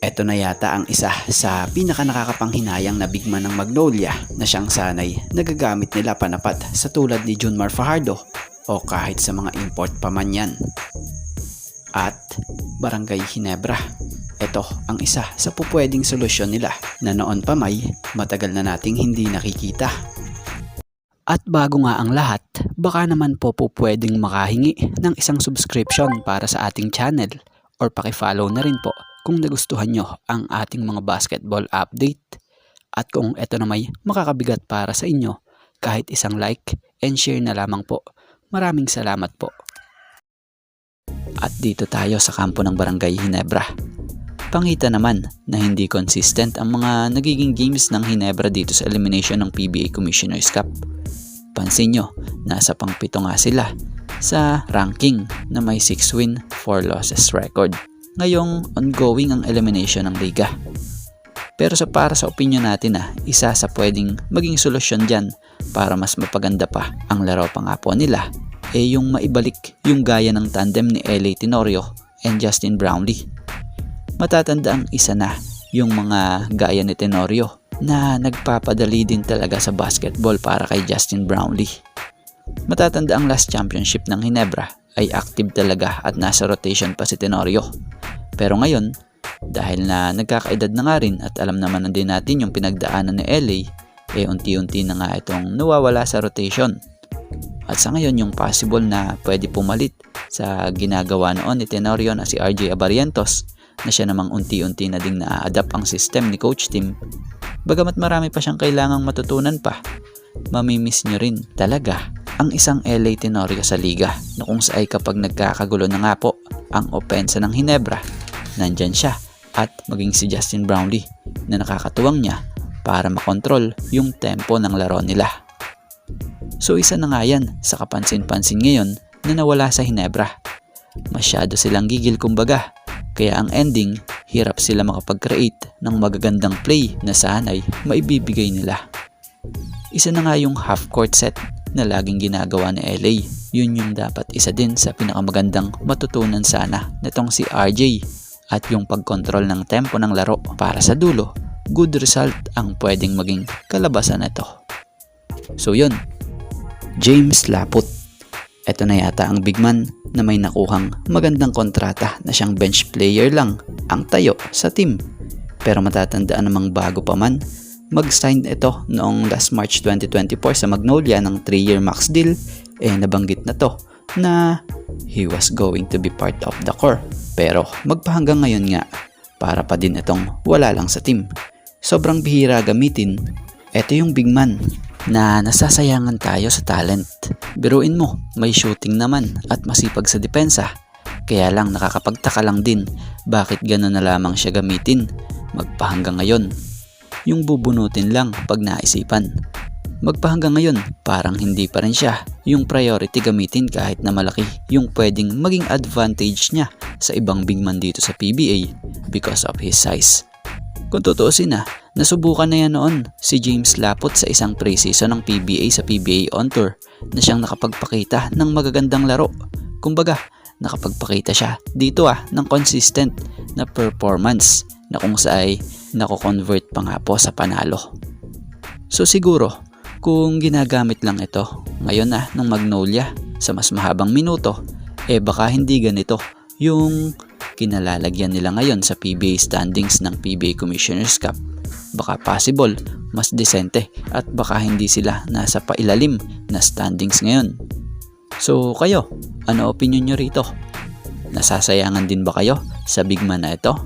Eto na yata ang isa sa pinaka nakakapanghinayang na bigman ng Magnolia na siyang sanay nagagamit nila panapat sa tulad ni Junmar Fajardo o kahit sa mga import pa man yan. At Barangay Ginebra. Ito ang isa sa pupwedeng solusyon nila na noon pa may matagal na nating hindi nakikita. At bago nga ang lahat, baka naman po pwedeng makahingi ng isang subscription para sa ating channel or paki-follow na rin po kung nagustuhan nyo ang ating mga basketball update. At kung ito na may makakabigat para sa inyo, kahit isang like and share na lamang po. Maraming salamat po. At dito tayo sa kampo ng Barangay Ginebra. Pangita naman na hindi consistent ang mga nagiging games ng Ginebra dito sa elimination ng PBA Commissioner's Cup. Pansin nyo, nasa pang-7 nga sila sa ranking na may 6 win, 4 losses record. Ngayong ongoing ang elimination ng liga. Pero para sa opinion natin isa sa pwedeng maging solusyon dyan para mas mapaganda pa ang laro pa nga po nila yung maibalik yung gaya ng tandem ni LA Tenorio and Justin Brownlee. Matatanda ang isa na yung mga gaya ni Tenorio na nagpapadali din talaga sa basketball para kay Justin Brownlee. Matatanda ang last championship ng Ginebra ay active talaga at nasa rotation pa si Tenorio. Pero ngayon, dahil na nagkakaedad na nga rin at alam naman din natin yung pinagdaanan ni LA, unti-unti na nga itong nawawala sa rotation. At sa ngayon yung possible na pwede pumalit sa ginagawa noon ni Tenorio na si RJ Abarientos na siya namang unti-unti na ding na-adapt ang system ni Coach Tim. Bagamat marami pa siyang kailangang matutunan pa, mamimiss nyo rin talaga ang isang LA Tenorio sa liga na kung saan kapag nagkakagulo na nga po ang opensa ng Ginebra, nandyan siya at maging si Justin Brownlee na nakakatuwang niya para makontrol yung tempo ng laro nila. So isa na nga yan sa kapansin-pansin ngayon na nawala sa Ginebra. Masyado silang gigil kumbaga, kaya ang ending, hirap sila makapag-create ng magagandang play na sanay maibibigay nila. Isa na nga yung half-court set na laging ginagawa ni LA. Yun yung dapat isa din sa pinakamagandang matutunan sana nitong si RJ at yung pagkontrol ng tempo ng laro para sa dulo, good result ang pwedeng maging kalabasan nito. So yun, James Laput. Ito na yata ang bigman na may nakuhang magandang kontrata na siyang bench player lang ang tayo sa team. Pero matatandaan namang bago pa man, mag-sign ito noong last March 2024 sa Magnolia ng 3-year max deal, nabanggit na to na he was going to be part of the core. Pero magpahanggang ngayon nga, para pa din itong wala lang sa team. Sobrang bihira gamitin, ito yung bigman na nasasayangan tayo sa talent. Biruin mo, may shooting naman at masipag sa depensa. Kaya lang nakakapagtaka lang din bakit gano'n na lamang siya gamitin magpahanggang ngayon. Yung bubunutin lang pag naisipan. Magpahanggang ngayon, parang hindi pa rin siya yung priority gamitin kahit na malaki yung pwedeng maging advantage niya sa ibang bigman dito sa PBA because of his size. Kung tutuusin nasubukan na yan noon si James Laput sa isang pre-season ng PBA sa PBA On Tour na siyang nakapagpakita ng magagandang laro. Kumbaga, nakapagpakita siya dito ng consistent na performance na kung saan nako-convert pa nga po sa panalo. So siguro, kung ginagamit lang ito ngayon ng Magnolia sa mas mahabang minuto, baka hindi ganito yung kinalalagyan nila ngayon sa PBA standings ng PBA Commissioner's Cup. Baka possible, mas desente at baka hindi sila nasa pailalim na standings ngayon. So kayo, ano opinion nyo rito? Nasasayangan din ba kayo sa bigman na ito?